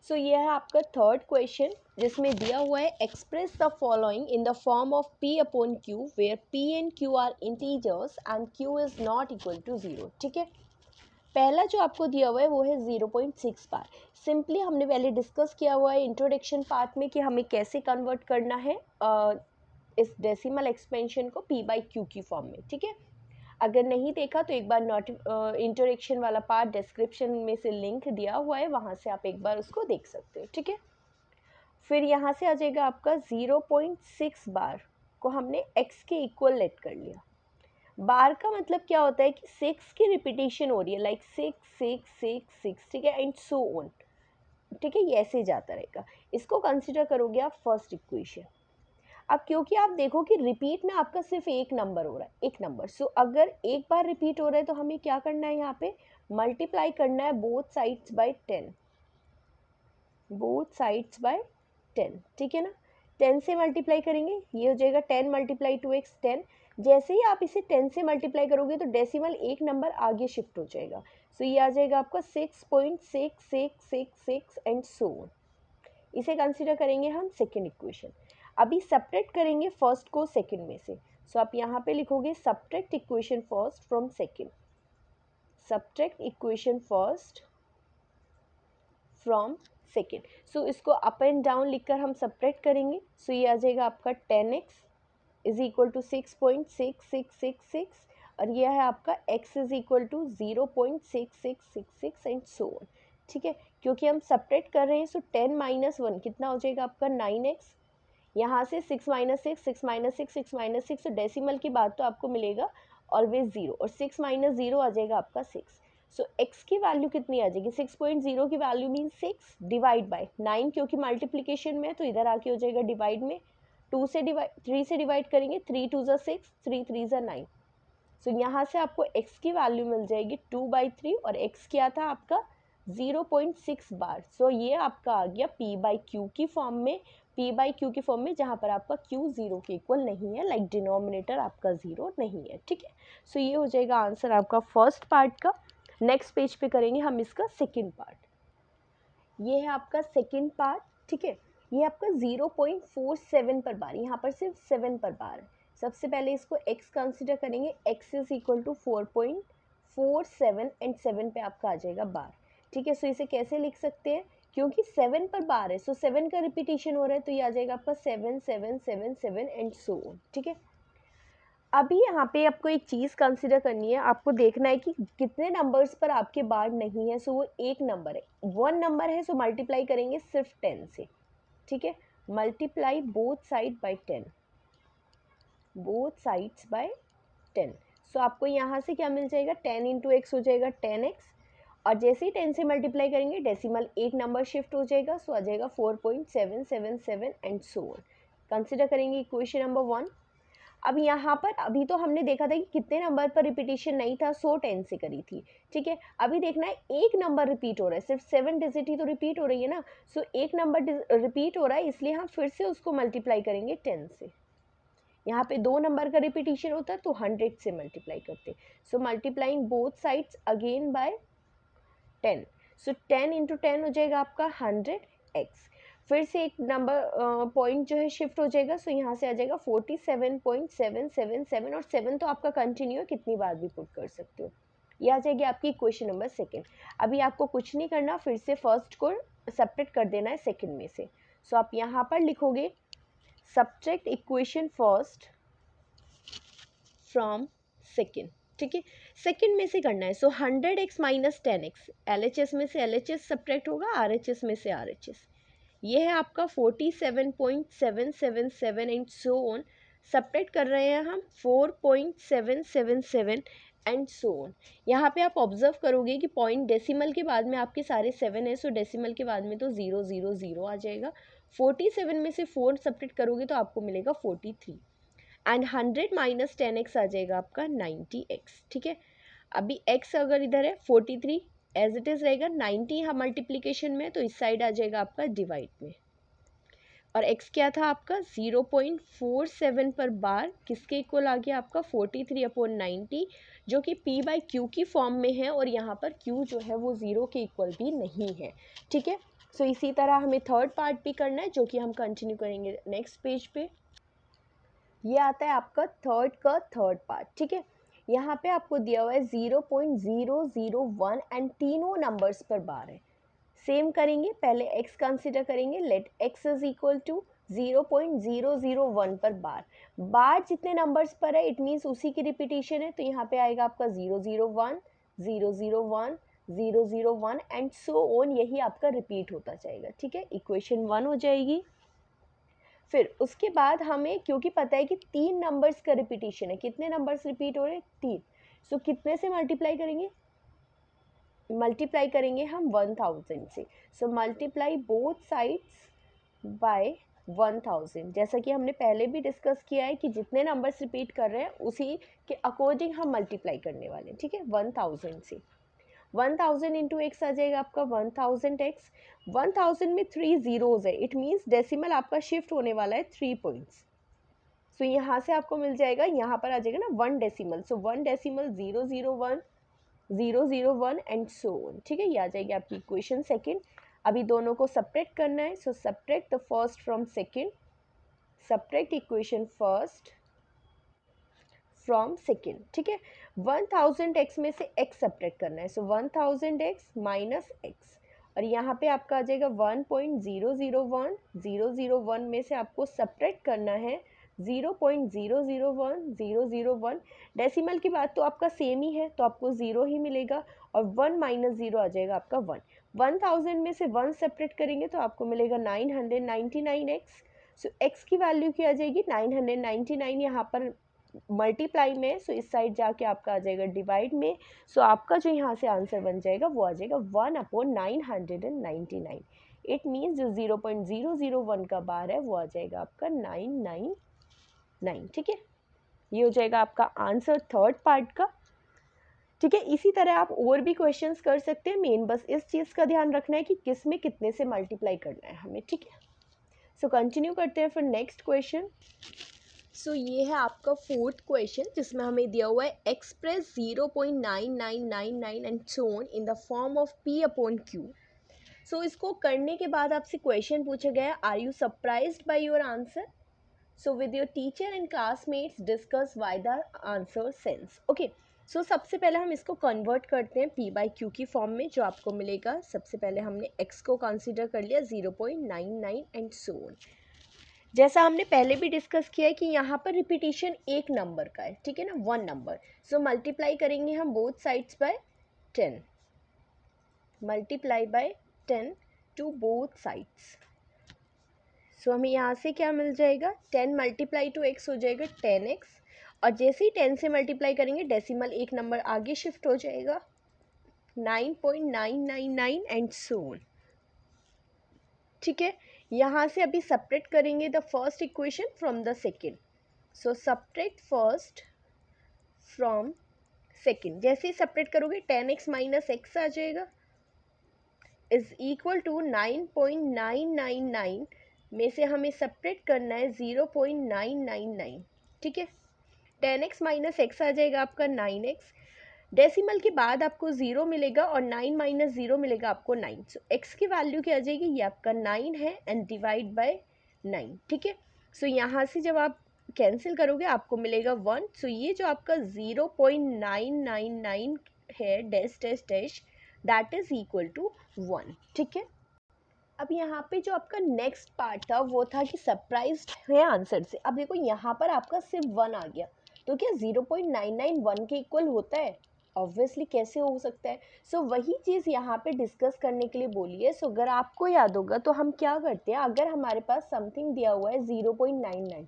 सो ये है आपका थर्ड क्वेश्चन जिसमें दिया हुआ है express the following in the form of P upon Q where P and Q are integers and Q is not equal to 0। ठीक है, पहला जो आपको दिया हुआ है वो है 0.6 बार। सिंपली हमने पहले डिस्कस किया हुआ है इंट्रोडक्शन पार्ट में कि हमें कैसे कन्वर्ट करना है इस डेसिमल एक्सपेंशन को P/Q की फॉर्म में। ठीक है, अगर नहीं देखा तो एक बार इंट्रोडक्शन वाला पार्ट डिस्क्रिप्शन में से लिंक दिया हुआ है, वहाँ से आप एक बार उसको देख सकते हो। ठीक है, फिर यहाँ से आ जाएगा आपका 0.6 बार को हमने x के इक्वल लेट कर लिया। बार का मतलब क्या होता है कि 6 की रिपीटेशन हो रही है, लाइक 6 6 6 6, ठीक है, एंड सो ऑन। ठीक है, ये ऐसे जाता रहेगा। इसको कंसिडर करोगे आप फर्स्ट इक्वेशन। अब क्योंकि आप देखो कि रिपीट में आपका सिर्फ एक नंबर हो रहा है, एक नंबर, सो अगर एक बार रिपीट हो रहा है तो हमें क्या करना है, यहाँ पे मल्टीप्लाई करना है both sides by 10, both sides by 10। ठीक है ना, 10 से मल्टीप्लाई करेंगे, ये हो जाएगा 10 मल्टीप्लाई 2x 10। जैसे ही आप इसे 10 से मल्टीप्लाई करोगे तो डेसिमल एक नंबर आगे शिफ्ट हो जाएगा। सो ये आ जाएगा आपका 6.6666 एंड सो ऑन। इसे कंसिडर करेंगे हम सेकेंड इक्वेशन। अभी सब्ट्रैक्ट करेंगे फर्स्ट को सेकेंड में से। सो आप यहाँ पे लिखोगे subtract equation first from second, subtract equation first from second. So इसको अप एंड डाउन लिखकर हम सब्ट्रैक्ट करेंगे। सो ये आ जाएगा आपका 10x इज इक्वल टू 6.6666 और यह है आपका x is equal to 0.6666 and so on. ठीक है, क्योंकि हम सब्ट्रैक्ट कर रहे हैं सो 10 माइनस 1 कितना हो जाएगा आपका 9x। यहाँ से 6 माइनस 6 6 माइनस 6 6 माइनस 6, तो डेसिमल की बात तो आपको मिलेगा ऑलवेज 0 और 6 माइनस 0 आ जाएगा आपका 6। सो x की वैल्यू कितनी आ जाएगी, 6.0 की वैल्यू मीन 6 डिवाइड बाय 9, क्योंकि मल्टीप्लिकेशन में है तो इधर आके हो जाएगा डिवाइड में। 3 से डिवाइड करेंगे, 3 2 ज़ा 6, 3 3 ज़ा 9। सो यहाँ से आपको x की वैल्यू मिल जाएगी 2/3 और x क्या था आपका 0.6 बार। सो ये आपका आ गया P/Q की फॉर्म में, P/Q की फॉर्म में जहाँ पर आपका Q 0 के इक्वल नहीं है, लाइक डिनोमिनेटर आपका 0 नहीं है। ठीक है, सो ये हो जाएगा आंसर आपका फर्स्ट पार्ट का। नेक्स्ट पेज पे करेंगे हम इसका सेकेंड पार्ट। ये है आपका सेकेंड पार्ट। ठीक है, ये आपका 0.47 पर बार, यहाँ पर सिर्फ 7 पर बार है। सबसे पहले इसको x कंसिडर करेंगे, x is equal to 4.47 and 7 पे आपका आ जाएगा बार। ठीक है, सो इसे कैसे लिख सकते हैं, क्योंकि 7 पर बार है सो 7 का रिपीटेशन हो रहा है तो ये आ जाएगा आपका 7 7 7 7 एंड सो ऑन। ठीक है, अभी यहाँ पे आपको एक चीज़ कंसिडर करनी है, आपको देखना है कि कितने नंबर्स पर आपके बार नहीं है। सो वो एक नंबर है, 1 नंबर है, सो मल्टीप्लाई करेंगे सिर्फ 10 से। ठीक है, multiply both side by 10, both sides by 10। सो आपको यहाँ से क्या मिल जाएगा, 10 इंटू एक्स हो जाएगा 10x और जैसे ही 10 से मल्टीप्लाई करेंगे डेसिमल एक नंबर शिफ्ट हो जाएगा, सो आ जाएगा 4.777 एंड सो ऑन। कंसिडर करेंगे इक्वेशन नंबर 1। अब यहाँ पर अभी तो हमने देखा था कि कितने नंबर पर रिपीटेशन नहीं था, सो 10 से करी थी। ठीक है, अभी देखना है एक नंबर रिपीट हो रहा है, सिर्फ 7 डिजिट ही तो रिपीट हो रही है ना। सो एक नंबर रिपीट हो रहा है इसलिए हम फिर से उसको मल्टीप्लाई करेंगे 10 से। यहाँ पे 2 नंबर का रिपीटेशन होता है तो 100 से मल्टीप्लाई करते। So multiplying both sides again by 10। So 10 into 10 हो जाएगा आपका 100x। फिर से एक नंबर पॉइंट जो है शिफ्ट हो जाएगा, सो यहाँ से आ जाएगा 47.777 और 7 तो आपका कंटिन्यू है, कितनी बार भी पुट कर सकते हो। ये आ जाएगी आपकी इक्वेशन नंबर सेकेंड। अभी आपको कुछ नहीं करना, फिर से फर्स्ट को सब्ट्रैक्ट कर देना है सेकेंड में से। सो आप यहाँ पर लिखोगे subtract equation first from second, ठीक है, सेकेंड में से करना है। सो 100x माइनस 10x, LHS में से LHS सब्ट्रैक्ट होगा, RHS में से RHS, ये है आपका 47.777 एंड सो ऑन। सब्ट्रैक्ट कर रहे हैं हम 4.777 एंड सो ऑन। यहाँ पे आप ऑब्जर्व करोगे कि पॉइंट डेसिमल के बाद में आपके सारे 7 है, सो डेसिमल के बाद में तो 0 0 0 आ जाएगा। 47 में से 4 सब्ट्रैक्ट करोगे तो आपको मिलेगा 43 एंड 100 माइनस 10x आ जाएगा आपका 90x, ठीक है। अभी x अगर इधर है 43 एज इट इज़ रहेगा, 90 यहाँ मल्टीप्लीकेशन में तो इस साइड आ जाएगा आपका डिवाइड में, और x क्या था आपका 0.47 पर बार किसके इक्वल आ गया आपका 43/90, जो कि p बाई क्यू की फॉर्म में है, और यहाँ पर q जो है वो 0 के इक्वल भी नहीं है, ठीक है। सो इसी तरह हमें थर्ड पार्ट भी करना है, जो कि हम कंटिन्यू करेंगे नेक्स्ट पेज पे। ये आता है आपका थर्ड का थर्ड पार्ट, ठीक है। यहाँ पे आपको दिया हुआ है 0.001 एंड तीनों नंबर्स पर बार है। सेम करेंगे, पहले x कंसिडर करेंगे, let x is equal to 0.001 पर बार। बार जितने नंबर्स पर है इट मीन्स उसी की रिपीटेशन है, तो यहाँ पे आएगा आपका 001 001 001 एंड सो ऑन, यही आपका रिपीट होता जाएगा, ठीक है। इक्वेशन 1 हो जाएगी। फिर उसके बाद हमें क्योंकि पता है कि 3 नंबर्स का रिपीटेशन है, कितने नंबर्स रिपीट हो रहे हैं 3, सो कितने से मल्टीप्लाई करेंगे, मल्टीप्लाई करेंगे हम 1000 से। So multiply both sides bye 1000, जैसा कि हमने पहले भी डिस्कस किया है कि जितने नंबर्स रिपीट कर रहे हैं उसी के अकॉर्डिंग हम मल्टीप्लाई करने वाले हैं, ठीक है। 1000 से 1000 इंटू एक्स आ जाएगा आपका 1000x। 1000 में 3 जीरोज है, इट मीन्स डेसिमल आपका शिफ्ट होने वाला है 3 पॉइंट्स। सो यहाँ से आपको मिल जाएगा, यहाँ पर आ जाएगा ना 1 decimal, so 1 decimal 001 001 and so on, ठीक है। ये आ जाएगी आपकी इक्वेशन सेकेंड। अभी दोनों को सब्ट्रैक्ट करना है, so subtract the first from second, subtract equation first from second, ठीक है। 1000x में से x सब्ट्रैक्ट करना है, सो 1000x माइनस x, और यहाँ पे आपका आ जाएगा 1.001 001 में से आपको सब्ट्रैक्ट करना है 0.001 001। डेसिमल की बात तो आपका सेम ही है, तो आपको 0 ही मिलेगा, और 1 माइनस 0 आ जाएगा आपका 1। 1000 में से 1 सब्ट्रैक्ट करेंगे तो आपको मिलेगा 999x। सो x की वैल्यू क्या आ जाएगी 999, यहाँ पर मल्टीप्लाई में, सो इस साइड जाके आपका आ जाएगा डिवाइड में। सो आपका जो यहाँ से आंसर बन जाएगा वो आ जाएगा 1/999। इट मीन्स जो 0.001 का बार है वो आ जाएगा आपका 999, ठीक है। ये हो जाएगा आपका आंसर थर्ड पार्ट का, ठीक है। इसी तरह आप और भी क्वेश्चंस कर सकते हैं, मेन बस इस चीज़ का ध्यान रखना है कि किस में कितने से मल्टीप्लाई करना है हमें, ठीक है। सो कंटिन्यू करते हैं फिर नेक्स्ट क्वेश्चन। सो ये है आपका फोर्थ क्वेश्चन, जिसमें हमें दिया हुआ है express 0.9999 and so on in the form of p/q। So इसको करने के बाद आपसे क्वेश्चन पूछा गया है, are you surprised by your answer? So with your teacher and classmates discuss why the answer sense. Okay, so सबसे पहले हम इसको कन्वर्ट करते हैं p/q की फॉर्म में, जो आपको मिलेगा। सबसे पहले हमने x को कंसिडर कर लिया 0.99 एंड सो ऑन। जैसा हमने पहले भी डिस्कस किया है कि यहाँ पर रिपीटिशन एक नंबर का है, ठीक है ना, 1 नंबर। सो मल्टीप्लाई करेंगे हम both sides by 10, multiply by 10 to both sides. So हमें यहाँ से क्या मिल जाएगा 10 मल्टीप्लाई टू x हो जाएगा 10x, और जैसे ही 10 से मल्टीप्लाई करेंगे डेसिमल एक नंबर आगे शिफ्ट हो जाएगा 9.999 एंड सो ऑन, ठीक है। यहाँ से अभी सब्ट्रैक्ट करेंगे the first equation from the second. So subtract first from second, जैसे ही सब्ट्रैक्ट करोगे 10x माइनस x आ जाएगा इज इक्वल टू 9.999 में से हमें सब्ट्रैक्ट करना है 0.999, ठीक है। 10x माइनस x आ जाएगा आपका 9x, डेसिमल के बाद आपको 0 मिलेगा, और 9 माइनस 0 मिलेगा आपको 9। सो x की वैल्यू क्या आ जाएगी, ये आपका 9 है एंड डिवाइड बाय 9, ठीक है। सो यहाँ से जब आप कैंसिल करोगे आपको मिलेगा 1। सो ये जो आपका 0.999 है dash dash dash that is equal to 1, ठीक है। अब यहाँ पे जो आपका नेक्स्ट पार्ट था वो था कि सरप्राइज्ड है आंसर से। अब देखो यहाँ पर आपका सिर्फ 1 आ गया, तो क्या 0.991 के इक्वल होता है? ऑब्वियसली कैसे हो सकता है? सो वही चीज़ यहाँ पे डिस्कस करने के लिए बोली है। सो अगर आपको याद होगा तो हम क्या करते हैं, अगर हमारे पास समथिंग दिया हुआ है 0.99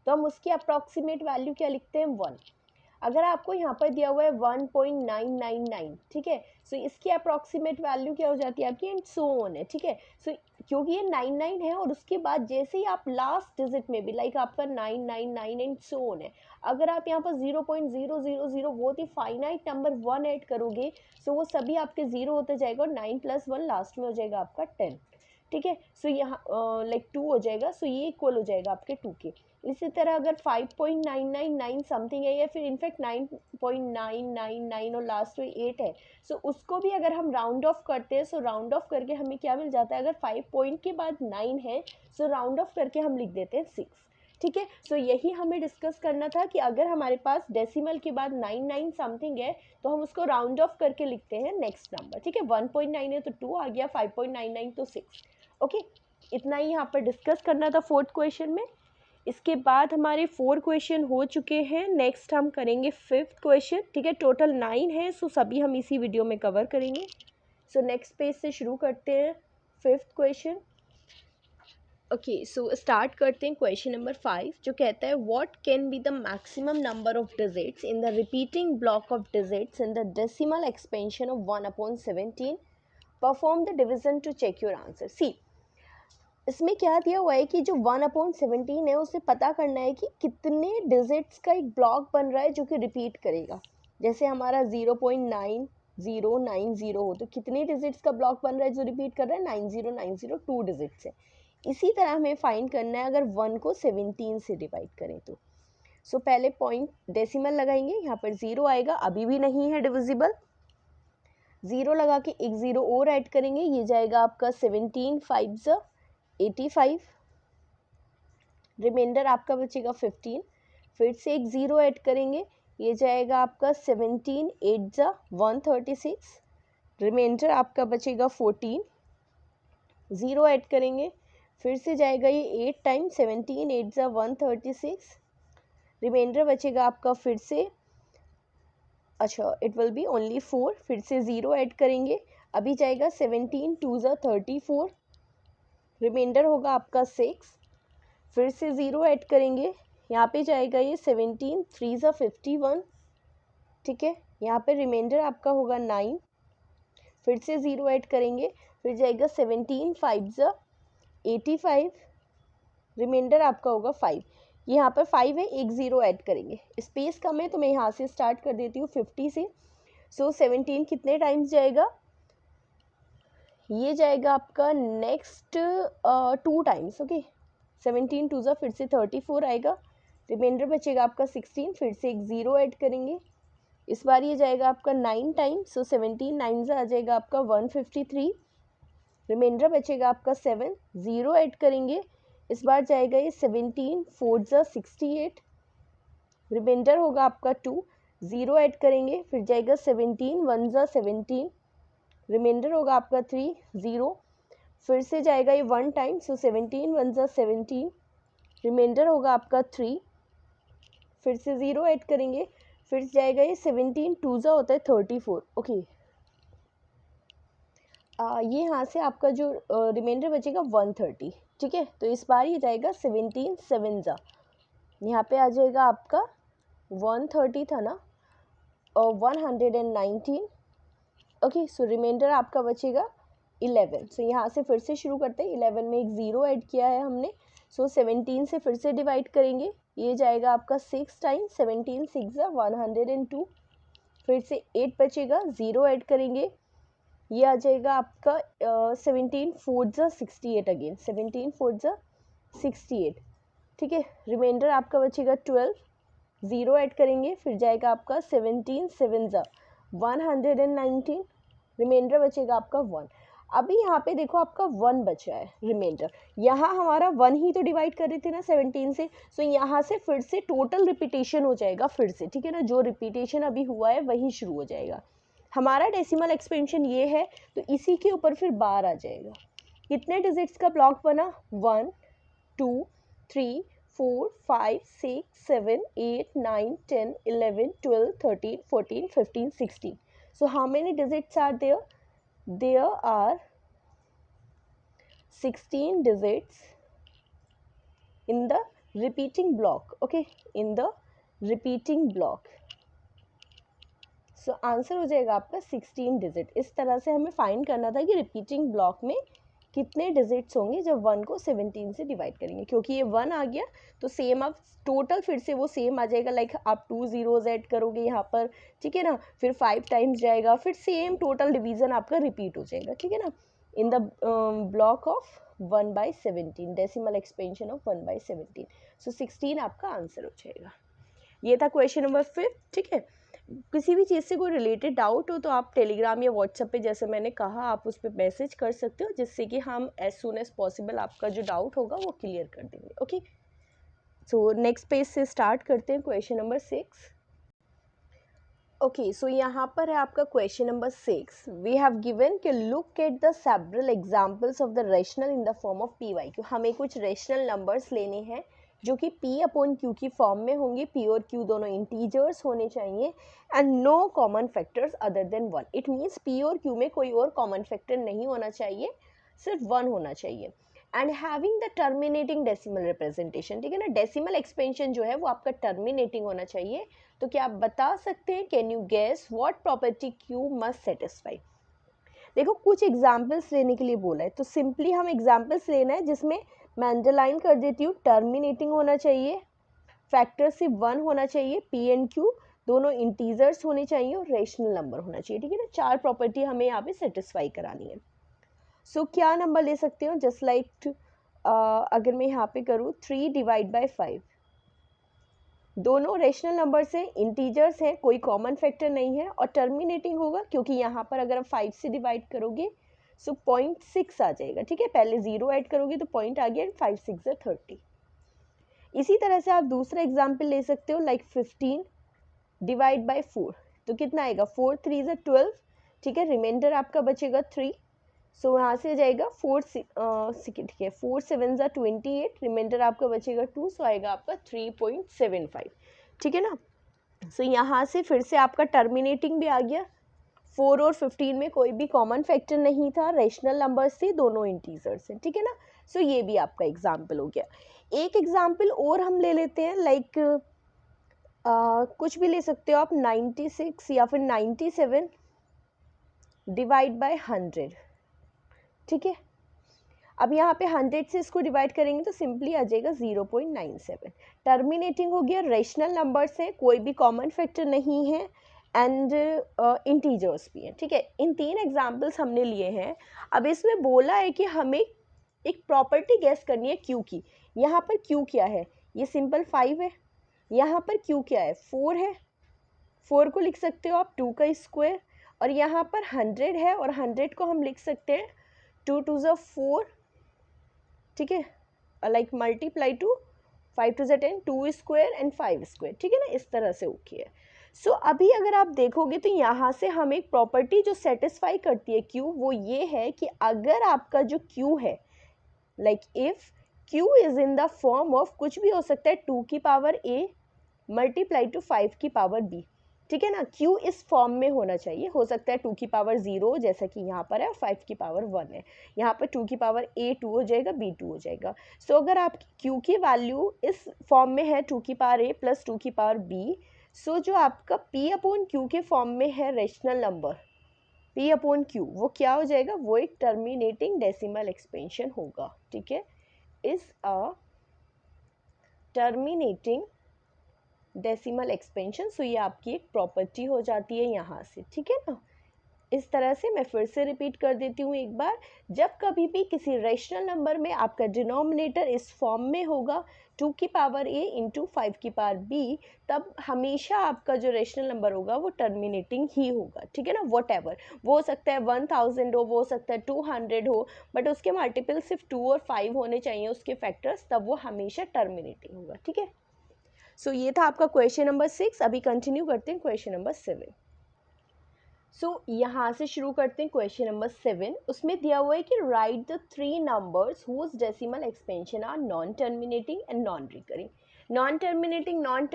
तो हम उसकी अप्रॉक्सीमेट वैल्यू क्या लिखते हैं, 1। अगर आपको यहाँ पर दिया हुआ है 1.999, ठीक है, सो इसकी अप्रॉक्सीमेट वैल्यू क्या हो जाती है आपकी, एंड सो ऑन है, ठीक है। सो क्योंकि ये 99 है और उसके बाद जैसे ही आप लास्ट डिजिट में भी लाइक आपका 999 एंड सो ऑन है, अगर आप यहाँ पर 0.000 बहुत ही फाइनाइट नंबर 1 ऐड करोगे, सो वो सभी आपके 0 होते जाएगा और 9 + 1 लास्ट में हो जाएगा आपका 10, ठीक है। सो यहाँ लाइक 2 हो जाएगा, सो ये इक्वल हो जाएगा आपके 2 के। इसी तरह अगर 5.999 समथिंग है या फिर इनफैक्ट 9.999 और लास्ट में 8 है, सो उसको भी अगर हम राउंड ऑफ करते हैं, सो राउंड ऑफ करके हमें क्या मिल जाता है, अगर 5 पॉइंट के बाद 9 है, सो राउंड ऑफ करके हम लिख देते हैं 6, ठीक है। सो यही हमें डिस्कस करना था कि अगर हमारे पास डेसिमल के बाद 99 समथिंग है तो हम उसको राउंड ऑफ करके लिखते हैं नेक्स्ट नंबर, ठीक है। 1.9 है तो 2 आ गया, 5.99 तो 6, ओके। इतना ही यहाँ पर डिस्कस करना था फोर्थ क्वेश्चन में। इसके बाद हमारे 4 क्वेश्चन हो चुके हैं। नेक्स्ट हम करेंगे 5th क्वेश्चन, ठीक है। टोटल 9 है, सो सभी हम इसी वीडियो में कवर करेंगे। सो नेक्स्ट पेज से शुरू करते हैं 5th question. Okay, so start करते हैं क्वेश्चन नंबर 5, जो कहता है what can be the maximum number of digits in the repeating block of digits in the decimal expansion of 1/17। Perform the division to check your answer. See, इसमें क्या दिया हुआ है कि जो 1/17 है उसे पता करना है कि कितने डिजिट्स का एक ब्लॉक बन रहा है जो कि रिपीट करेगा। जैसे हमारा 0.9090 हो तो कितने डिजिट्स का ब्लॉक बन रहा है जो रिपीट कर रहा है, 9090, 2 डिजिट्स है। इसी तरह हमें फाइंड करना है अगर 1 को 17 से डिवाइड करें तो। सो पहले पॉइंट डेसिमल लगाएंगे, यहाँ पर 0 आएगा, अभी भी नहीं है डिविजिबल। 0 लगा के एक 0 और ऐड करेंगे, ये जाएगा आपका 17 5 85, रिमाइंडर आपका बचेगा 15। फिर से एक 0 ऐड करेंगे, ये जाएगा आपका 17 8 136, रिमाइंडर आपका बचेगा 14। 0 ऐड करेंगे, फिर से जाएगा ये 8 टाइम 17 8 136, रिमाइंडर बचेगा आपका फिर से, अच्छा इट विल बी ओनली 4। फिर से 0 ऐड करेंगे, अभी जाएगा 17 2 34, रिमाइंडर होगा आपका 6। फिर से 0 ऐड करेंगे, यहाँ पे जाएगा ये 17 3 51, ठीक है। यहाँ पे रिमाइंडर आपका होगा 9। फिर से 0 ऐड करेंगे, फिर जाएगा 17 5 85, रिमाइंडर आपका होगा 5। यहाँ पर 5 है, एक 0 ऐड करेंगे, स्पेस कम है तो मैं यहाँ से स्टार्ट कर देती हूँ 50 से। सो 17 कितने टाइम्स जाएगा, ये जाएगा आपका नेक्स्ट 2 टाइम्स, ओके। 17 2 फिर से 34 आएगा, रिमाइंडर बचेगा आपका 16। फिर से एक 0 ऐड करेंगे, इस बार ये जाएगा आपका 9 टाइम्स, सो 17 9 आ जाएगा आपका 153, रिमाइंडर बचेगा आपका 7। 0 ऐड करेंगे, इस बार जाएगा ये 17 4 68, रिमाइंडर होगा आपका 2। 0 ऐड करेंगे, फिर जाएगा 17 1 17, रिमाइंडर होगा आपका 3 0। फिर से जाएगा ये 1 टाइम, सो 17 1 17, रिमाइंडर होगा आपका 3। फिर से 0 ऐड करेंगे, फिर जाएगा ये 17 2 होता है 34, ओके। ये यहाँ से आपका जो रिमाइंडर बचेगा 130, ठीक है। तो इस बार ये जाएगा 17 7 यहाँ पे आ जाएगा आपका 130 था ना, और 119, ओके। सो रिमाइंडर आपका बचेगा 11। सो यहाँ से फिर से शुरू करते हैं, 11 में एक 0 ऐड किया है हमने, सो 17 से फिर से डिवाइड करेंगे, ये जाएगा आपका 6 टाइम 17 6 102। फिर से 8 बचेगा, 0 ऐड करेंगे, ये आ जाएगा आपका 17 4 68 अगेन, 17 4 68, ठीक है। रिमाइंडर आपका बचेगा 12। 0 ऐड करेंगे, फिर जाएगा आपका 17 7 119, रिमाइंडर बचेगा आपका 1। अभी यहाँ पे देखो आपका 1 बचा है रिमाइंडर, यहाँ हमारा 1 ही तो डिवाइड कर रहे थे ना 17 से, सो यहाँ से फिर से टोटल रिपीटेशन हो जाएगा फिर से, ठीक है ना। जो रिपीटेशन अभी हुआ है वही शुरू हो जाएगा। हमारा डेसिमल एक्सपेंशन ये है तो इसी के ऊपर फिर बार आ जाएगा। कितने डिजिट्स का ब्लॉक बना, 1 2 3 4, 5, 6, 7, 8, 9, 10, 11, 12, 13, 14, 15, 16. So how many digits are there? There are 16 digits in the repeating block. Okay, in the repeating block. So answer हो जाएगा आपका 16 डिजिट। इस तरह से हमें फाइंड करना था कि रिपीटिंग ब्लॉक में कितने डिजिट्स होंगे जब 1 को 17 से डिवाइड करेंगे। क्योंकि ये 1 आ गया तो सेम आप टोटल फिर से वो सेम आ जाएगा, लाइक आप 2 zeros ऐड करोगे यहाँ पर, ठीक है ना, फिर 5 टाइम्स जाएगा, फिर सेम टोटल डिवीजन आपका रिपीट हो जाएगा, ठीक है ना, in the block of 1/17, decimal expansion of 1/17। सो 16 आपका आंसर हो जाएगा। ये था क्वेश्चन नंबर 5, ठीक है। किसी भी चीज़ से कोई रिलेटेड डाउट हो तो आप टेलीग्राम या व्हाट्सएप पे, जैसे मैंने कहा, आप उस पर मैसेज कर सकते हो, जिससे कि हम एज सून एज पॉसिबल आपका जो डाउट होगा वो क्लियर कर देंगे। ओके, सो नेक्स्ट पेज से स्टार्ट करते हैं, क्वेश्चन नंबर 6। ओके, सो यहाँ पर है आपका question number 6। We have given कि look at the several examples of the rational in the form of p by q. हमें कुछ रेशनल नंबर्स लेने हैं जो कि P अपॉन Q की फॉर्म में होंगे। P और Q दोनों इंटीजर्स होने चाहिए and no common factors other than 1। It means P और Q में कोई और कॉमन फैक्टर नहीं होना चाहिए, सिर्फ 1 होना चाहिए। And having the terminating decimal representation, ठीक है ना, डेसिमल एक्सपेंशन जो है वो आपका टर्मिनेटिंग होना चाहिए। तो क्या आप बता सकते हैं, can you guess what property Q must satisfy? देखो, कुछ एग्जाम्पल्स लेने के लिए बोला है, तो सिंपली हम एग्जाम्पल्स लेना है जिसमें मैं अंडरलाइन कर देती हूँ, टर्मिनेटिंग होना चाहिए, फैक्टर सिर्फ 1 होना चाहिए, P एंड Q दोनों इंटीजर्स होने चाहिए और रेशनल नंबर होना चाहिए, ठीक है ना। 4 प्रॉपर्टी हमें यहाँ पे सेटिस्फाई करानी है। सो क्या नंबर ले सकते हो, जस्ट लाइक अगर मैं यहाँ पे करूँ 3 डिवाइड बाई 5, दोनों रेशनल नंबर्स हैं, इंटीजर्स हैं, कोई कॉमन फैक्टर नहीं है और टर्मिनेटिंग होगा क्योंकि यहाँ पर अगर आप 5 से डिवाइड करोगे सो 0.6 आ जाएगा, ठीक है। पहले 0 ऐड करोगे तो पॉइंट आ गया, 5 6 30। इसी तरह से आप दूसरा एग्जाम्पल ले सकते हो, लाइक 15 डिवाइड बाई 4, तो कितना आएगा, 4 3 12, ठीक है। रिमाइंडर आपका बचेगा 3, सो यहाँ से जाएगा 4 ठीक है, 4 7 28, रिमाइंडर आपका बचेगा 2, सो आएगा आपका 3.75, ठीक है ना। सो यहाँ से फिर से आपका टर्मिनेटिंग भी आ गया, 4 और 15 में कोई भी कॉमन फैक्टर नहीं था, रेशनल नंबर से, दोनों इंटीजर्स हैं, ठीक है ना। सो ये भी आपका एग्जाम्पल हो गया। एक एग्जाम्पल और हम ले लेते हैं, लाइक कुछ भी ले सकते हो आप, 96 या फिर 97 डिवाइड बाय 100, ठीक है। अब यहाँ पे 100 से इसको डिवाइड करेंगे तो सिंपली आ जाएगा 0.97। टर्मिनेटिंग हो गया, रेशनल नंबर्स हैं, कोई भी कॉमन फैक्टर नहीं है एंड इंटीजर्स भी हैं, ठीक है। इन 3 एग्जाम्पल्स हमने लिए हैं। अब इसमें बोला है कि हमें एक प्रॉपर्टी गेस करनी है Q की। यहाँ पर Q क्या है, ये सिंपल 5 है। यहाँ पर Q क्या है, 4 है। 4 को लिख सकते हो आप 2 का स्क्वायर, और यहाँ पर 100 है और 100 को हम लिख सकते हैं 2 2 4, ठीक है, like multiply two 5 2 10, 2 square and 5 square, ठीक है ना, इस तरह से ओके है। सो अभी अगर आप देखोगे तो यहाँ से हम एक प्रॉपर्टी जो सेटिस्फाई करती है Q, वो ये है कि अगर आपका जो Q है, like if Q is in the form of, कुछ भी हो सकता है, 2 की पावर A मल्टीप्लाई टू 5 की पावर B, ठीक है ना। Q इस फॉर्म में होना चाहिए, हो सकता है 2 की पावर 0 जैसा कि यहाँ पर है, 5 की पावर 1 है, यहाँ पर 2 की पावर A 2 हो जाएगा, B 2 हो जाएगा। सो अगर आप Q की वैल्यू इस फॉर्म में है 2 की पावर A प्लस 2 की पावर B, सो जो आपका P अपॉन Q के फॉर्म में है rational number P upon Q, वो क्या हो जाएगा, वो एक टर्मिनेटिंग डेसिमल एक्सपेंशन होगा, ठीक है। Is a terminating decimal expansion. So ये आपकी एक प्रॉपर्टी हो जाती है यहाँ से, ठीक है ना। इस तरह से मैं फिर से रिपीट कर देती हूँ एक बार, जब कभी भी किसी रेशनल नंबर में आपका डिनोमिनेटर इस फॉर्म में होगा 2 की पावर A इंटू 5 की पावर B, तब हमेशा आपका जो रेशनल नंबर होगा वो टर्मिनेटिंग ही होगा, ठीक है ना। वॉट एवर, वो हो सकता है 1000 हो, वो हो सकता है 200 हो, बट उसके मल्टीपल सिर्फ 2 और 5 होने चाहिए उसके फैक्टर्स, तब वो हमेशा टर्मिनेटिंग होगा, ठीक है। सो ये था आपका क्वेश्चन नंबर 6। अभी कंटिन्यू करते हैं क्वेश्चन नंबर 7। सो यहाँ से शुरू करते हैं क्वेश्चन नंबर 7। उसमें दिया हुआ है कि write the 3 numbers whose decimal expansion are non terminating and non recurring. Non terminating non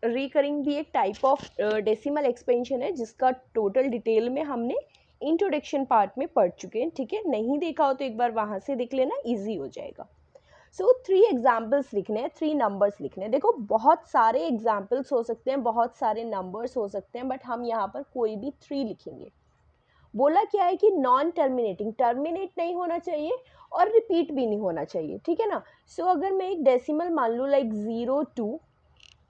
recurring भी एक टाइप ऑफ डेसिमल एक्सपेंशन है जिसका टोटल डिटेल में हमने इंट्रोडक्शन पार्ट में पढ़ चुके हैं। ठीक है, नहीं देखा हो तो एक बार वहाँ से देख लेना, ईजी हो जाएगा। सो 3 एग्जाम्पल्स लिखने हैं, 3 नंबर्स लिखने हैं। देखो बहुत सारे एग्जाम्पल्स हो सकते हैं, बहुत सारे नंबर्स हो सकते हैं, बट हम यहाँ पर कोई भी 3 लिखेंगे। बोला क्या है कि नॉन टर्मिनेटिंग, टर्मिनेट नहीं होना चाहिए और रिपीट भी नहीं होना चाहिए। ठीक है ना। सो अगर मैं एक डेसिमल मान लूँ लाइक 02,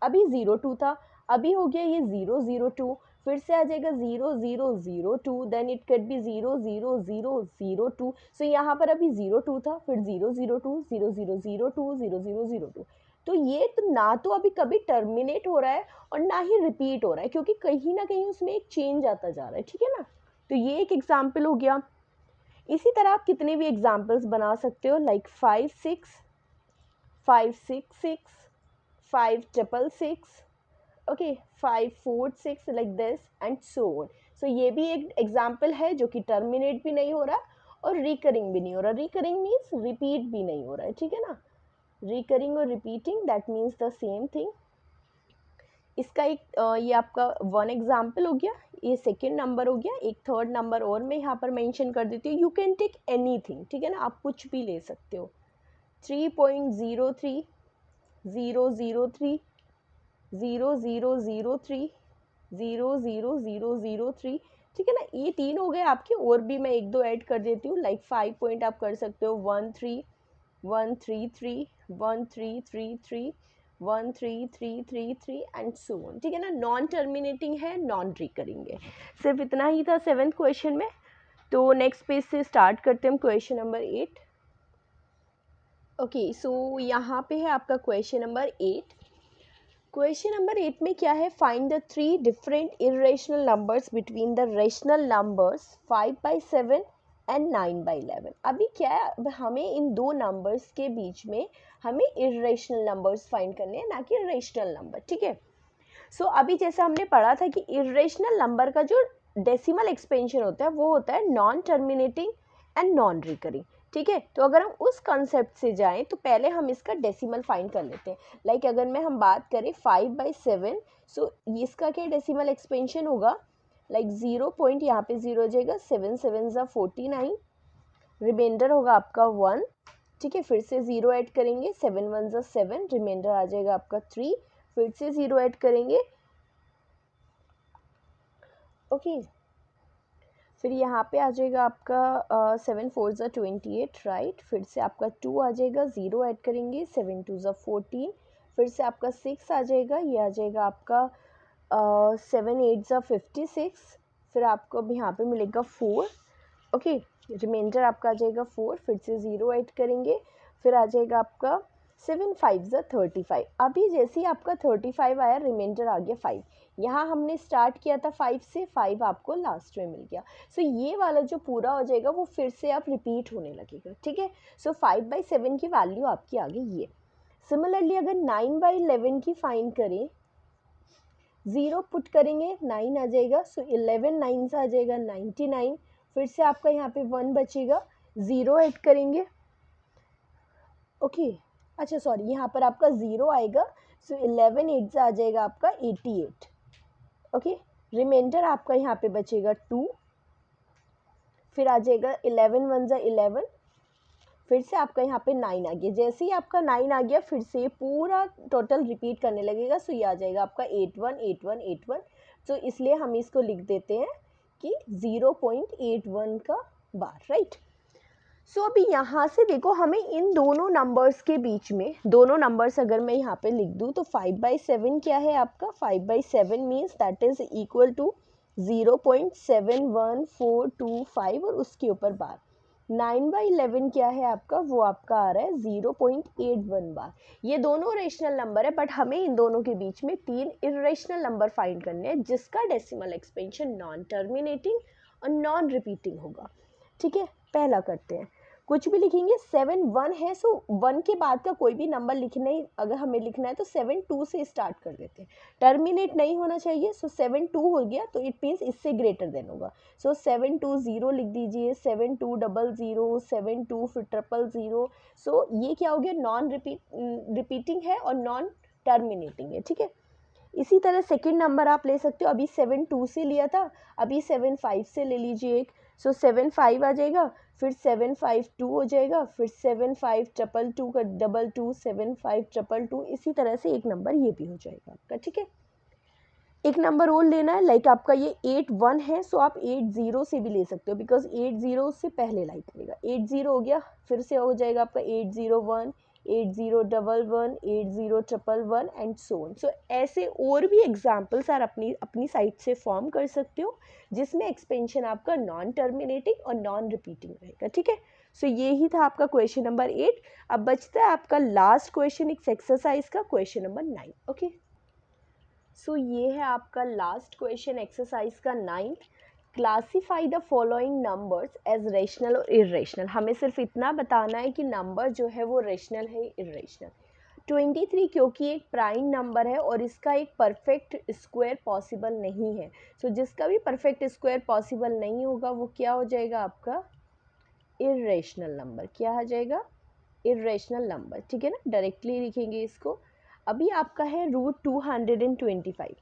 अभी 02 था, अभी हो गया ये 002, फिर से आ जाएगा 0002, देन इट कैट बी 00002। सो यहाँ पर अभी 02 था, फिर 002, 0002, 0002। तो ये तो ना तो अभी कभी टर्मिनेट हो रहा है और ना ही रिपीट हो रहा है, क्योंकि कहीं ना कहीं उसमें एक चेंज आता जा रहा है। ठीक है ना। तो ये एक एग्जाम्पल हो गया। इसी तरह आप कितने भी एग्जाम्पल्स बना सकते हो, like 56, 566, 566, okay 546, like this and so on. So ये भी एक एग्जाम्पल है जो कि टर्मिनेट भी नहीं हो रहा और रिकरिंग भी नहीं हो रहा। रिकरिंग मीन्स रिपीट भी नहीं हो रहा है। ठीक है ना। रिकरिंग और repeating that means the same thing. इसका एक ये आपका 1 एग्जाम्पल हो गया, ये सेकेंड नंबर हो गया। एक थर्ड नंबर और मैं यहाँ पर मेंशन कर देती हूँ, यू कैन टेक एनीथिंग। ठीक है ना, आप कुछ भी ले सकते हो। 3.03, 003, 0003, 00003। ठीक है ना, ये 3 हो गए आपके। और भी मैं 1-2 ऐड कर देती हूँ, लाइक 5 पॉइंट आप कर सकते हो, 13, 133, 1333, 13333 एंड सो ऑन। ठीक है ना। नॉन टर्मिनेटिंग है, नॉन रिकरिंग है। सिर्फ इतना ही था 7th क्वेश्चन में। तो नेक्स्ट पेज से स्टार्ट करते हैं हम क्वेश्चन नंबर 8। ओके, सो यहाँ पे है आपका क्वेश्चन नंबर 8। क्वेश्चन नंबर 8 में क्या है, find the 3 different irrational numbers between the rational numbers 5/7 and 9/11। अभी क्या है, अब हमें इन दो नंबर्स के बीच में हमें इरेशनल नंबर्स फाइंड करने हैं, ना कि रेशनल नंबर। ठीक है। सो अभी जैसा हमने पढ़ा था कि इरेशनल नंबर का जो डेसिमल एक्सपेंशन होता है वो होता है non terminating and non recurring. ठीक है। तो अगर हम उस कंसेप्ट से जाएं तो पहले हम इसका डेसिमल फाइंड कर लेते हैं। लाइक अगर मैं हम बात करें 5/7, सो इसका क्या डेसिमल एक्सपेंशन होगा, लाइक 0 पॉइंट यहाँ पे 0 हो जाएगा, 7 7 ज़ा 49, रिमाइंडर होगा आपका 1। ठीक है, फिर से 0 ऐड करेंगे, 7 1 ज़ा 7, रिमाइंडर आ जाएगा आपका 3, फिर से 0 ऐड करेंगे। ओके, फिर यहाँ पे आ जाएगा आपका 7 4 ज़ा 28, राइट। फिर से आपका 2 आ जाएगा, 0 ऐड करेंगे, 7 2 ज़ा 14, फिर से आपका 6 आ जाएगा, ये आ जाएगा आपका 7 8 ज़ा 56, फिर आपको अब यहाँ पे मिलेगा 4। ओके, रिमाइंडर आपका आ जाएगा 4, फिर से 0 ऐड करेंगे, फिर आ जाएगा आपका 7 5 ज़ा 35। अभी जैसे ही आपका 35 आया, रिमाइंडर आ गया 5। यहाँ हमने स्टार्ट किया था 5 से, 5 आपको लास्ट में मिल गया। सो ये वाला जो पूरा हो जाएगा वो फिर से आप रिपीट होने लगेगा। ठीक है। सो 5/7 की वैल्यू आपकी आ गई ये। सिमिलरली अगर 9/11 की फाइंड करें, 0 पुट करेंगे, 9 आ जाएगा, सो 11 9 से आ जाएगा 99, फिर से आपका यहाँ पे 1 बचेगा, 0 ऐड करेंगे। ओके, अच्छा सॉरी, यहाँ पर आपका 0 आएगा, सो 11 8 से आ जाएगा आपका 88। ओके, रिमाइंडर आपका यहाँ पे बचेगा 2, फिर आ जाएगा 11 1 ज़ा 11, फिर से आपका यहाँ पे 9 आ गया। जैसे ही आपका 9 आ गया, फिर से पूरा टोटल रिपीट करने लगेगा। सो ये आ जाएगा आपका 81 81 81। तो इसलिए हम इसको लिख देते हैं कि 0.81 का बार, राइट। सो अभी यहाँ से देखो, हमें इन दोनों नंबर्स के बीच में, दोनों नंबर्स अगर मैं यहाँ पे लिख दूँ तो 5/7 क्या है आपका, 5/7 means that is equal to 0.71425 और उसके ऊपर बार। 9/11 क्या है आपका, वो आपका आ रहा है 0.81 बार। ये दोनों रेशनल नंबर है, बट हमें इन दोनों के बीच में 3 इरेशनल नंबर फाइंड करने हैं जिसका डेसिमल एक्सपेंशन नॉन टर्मिनेटिंग और नॉन रिपीटिंग होगा। ठीक है, पहला करते हैं। कुछ भी लिखेंगे 7 1 है, सो 1 के बाद का कोई भी नंबर लिखना ही अगर हमें लिखना है तो 7 2 से स्टार्ट कर देते हैं, टर्मिनेट नहीं होना चाहिए। सो 7 2 हो गया तो इट मीन्स इससे ग्रेटर देन होगा। सो 7 2 0 लिख दीजिए, 7 2 0 0, 7 2 फिर 0 0। सो ये क्या हो गया, नॉन रिपीटिंग है और नॉन टर्मिनेटिंग है, ठीक है। इसी तरह सेकंड नंबर आप ले सकते हो, अभी 7 2 से लिया था, अभी 7 5 से ले लीजिए एक। सो 7 5 आ जाएगा, फिर 7 5 2 हो जाएगा, फिर 7 5 2 2 का 2 2, 7 5 2 2, इसी तरह से एक नंबर ये भी हो जाएगा आपका, ठीक है। एक नंबर और लेना है, लाइक आपका ये 8 1 है, सो आप 8 0 से भी ले सकते हो, बिकॉज 8 0 से पहले लाइक करेगा। 8 0 हो गया, फिर से हो जाएगा आपका 8 0 1, 8 0 1 1, 8 0 1 1 एंड सो ऑन। सो ऐसे और भी एग्जाम्पल्स आप अपनी साइड से फॉर्म कर सकते हो, जिसमें एक्सपेंशन आपका नॉन टर्मिनेटिंग और नॉन रिपीटिंग रहेगा, ठीक है। सो ये ही था आपका क्वेश्चन नंबर 8। अब बचता है आपका लास्ट क्वेश्चन इस एक्सरसाइज का, क्वेश्चन नंबर 9। ओके, सो ये है आपका लास्ट क्वेश्चन एक्सरसाइज का 9th। Classify the following numbers as rational और इरेशनल। हमें सिर्फ इतना बताना है कि नंबर जो है वो रेशनल है, इरेशनल। 23 क्योंकि एक प्राइम नंबर है और इसका एक परफेक्ट स्क्वायर पॉसिबल नहीं है। सो जिसका भी परफेक्ट स्क्वायर पॉसिबल नहीं होगा वो क्या हो जाएगा आपका, इरेशनल नंबर। क्या आ जाएगा, इरेशनल नंबर, ठीक है ना। डायरेक्टली लिखेंगे इसको। अभी आपका है √225।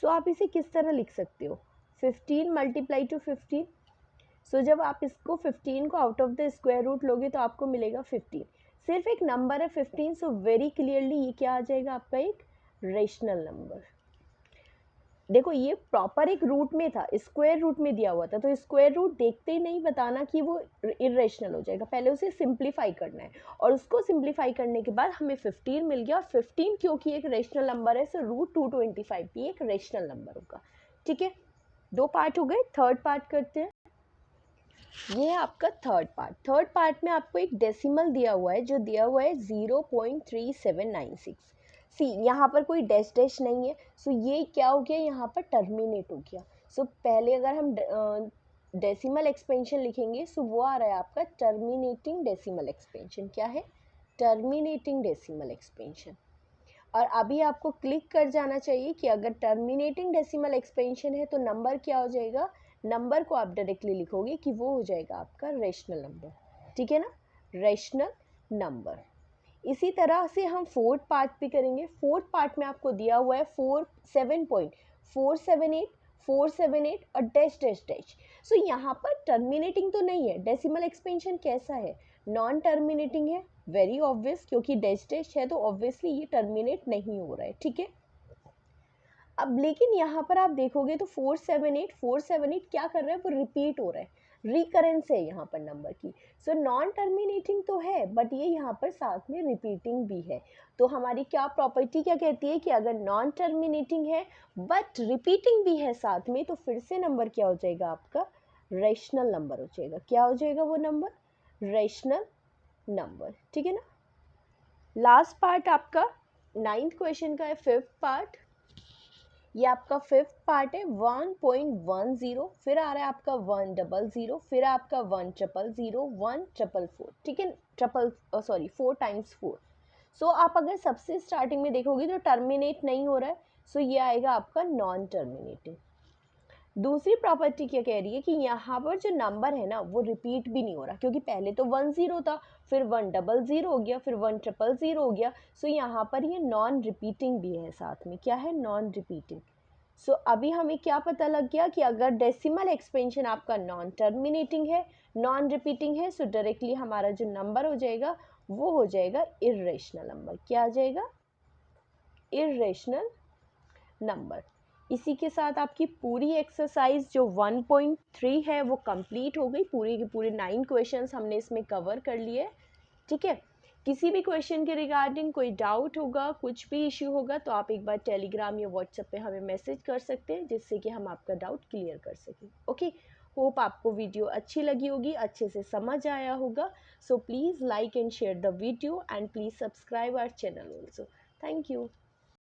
सो आप इसे किस तरह लिख सकते हो, 15 मल्टीप्लाई टू 15। सो जब आप इसको 15 को out of the square root लोगे तो आपको मिलेगा 15। सिर्फ एक नंबर है 15, सो वेरी क्लियरली ये क्या आ जाएगा आपका, एक रेशनल नंबर। देखो ये प्रॉपर एक रूट में था, स्क्वायर रूट में दिया हुआ था, तो स्क्वायर रूट देखते ही नहीं बताना कि वो इरेशनल हो जाएगा, पहले उसे सिंप्लीफाई करना है। और उसको सिंप्लीफाई करने के बाद हमें 15 मिल गया, और 15 क्योंकि एक रेशनल नंबर है, सो √225 भी एक रेशनल नंबर होगा, ठीक है। 2 पार्ट हो गए, थर्ड पार्ट करते हैं। ये है आपका थर्ड पार्ट। थर्ड पार्ट में आपको एक डेसिमल दिया हुआ है, जो दिया हुआ है 0.3796। सी यहाँ पर कोई डैश डैश नहीं है, सो ये क्या हो गया, यहाँ पर टर्मिनेट हो गया। सो पहले अगर हम डेसिमल एक्सपेंशन लिखेंगे, सो वो आ रहा है आपका टर्मिनेटिंग डेसिमल एक्सपेंशन। क्या है, टर्मिनेटिंग डेसिमल एक्सपेंशन। और अभी आपको क्लिक कर जाना चाहिए कि अगर टर्मिनेटिंग डेसिमल एक्सपेंशन है तो नंबर क्या हो जाएगा, नंबर को आप डायरेक्टली लिखोगे कि वो हो जाएगा आपका रेशनल नंबर, ठीक है ना, रेशनल नंबर। इसी तरह से हम फोर्थ पार्ट भी करेंगे। फोर्थ पार्ट में आपको दिया हुआ है 7.478 और डैश डैश डैश। सो यहाँ पर टर्मिनेटिंग तो नहीं है, डेसिमल एक्सपेंशन कैसा है, नॉन टर्मिनेटिंग है, वेरी ऑब्वियस, क्योंकि डैश डैश है तो ऑब्वियसली ये टर्मिनेट नहीं हो रहा है, ठीक है। अब लेकिन यहाँ पर आप देखोगे तो 478 क्या कर रहा है, वो रिपीट हो रहा है, रिकरेंस है यहाँ पर नंबर की। सो नॉन टर्मिनेटिंग तो है, बट ये यहाँ पर साथ में रिपीटिंग भी है। तो हमारी क्या प्रॉपर्टी क्या कहती है कि अगर नॉन टर्मिनेटिंग है बट रिपीटिंग भी है साथ में, तो फिर से नंबर क्या हो जाएगा आपका, रेशनल नंबर हो जाएगा। क्या हो जाएगा वो नंबर, रेशनल नंबर, ठीक है ना। लास्ट पार्ट आपका 9th क्वेश्चन का है, 5th पार्ट। ये आपका 5th पार्ट है 1.10, फिर आ रहा है आपका 100, फिर आपका 1000, 1444, ठीक है, 4 टाइम्स 4। सो आप अगर सबसे स्टार्टिंग में देखोगे तो टर्मिनेट नहीं हो रहा है, सो ये आएगा आपका नॉन टर्मिनेटिंग। दूसरी प्रॉपर्टी क्या कह रही है कि यहाँ पर जो नंबर है ना वो रिपीट भी नहीं हो रहा, क्योंकि पहले तो 10 था, फिर 100 हो गया, फिर 1000 हो गया। सो यहाँ पर ये नॉन रिपीटिंग भी है साथ में। क्या है, नॉन रिपीटिंग। सो अभी हमें क्या पता लग गया कि अगर डेसिमल एक्सपेंशन आपका नॉन टर्मिनेटिंग है, नॉन रिपीटिंग है, सो डायरेक्टली हमारा जो नंबर हो जाएगा वो हो जाएगा इर्रेशनल नंबर। क्या आ जाएगा, इर्रेशनल नंबर। इसी के साथ आपकी पूरी एक्सरसाइज जो 1.3 है वो कंप्लीट हो गई। पूरी की पूरी 9 क्वेश्चंस हमने इसमें कवर कर लिए, ठीक है। किसी भी क्वेश्चन के रिगार्डिंग कोई डाउट होगा, कुछ भी इश्यू होगा, तो आप एक बार टेलीग्राम या व्हाट्सएप पे हमें मैसेज कर सकते हैं, जिससे कि हम आपका डाउट क्लियर कर सकें। ओके, होप आपको वीडियो अच्छी लगी होगी, अच्छे से समझ आया होगा। So please like and share the video and please subscribe our channel also. Thank you.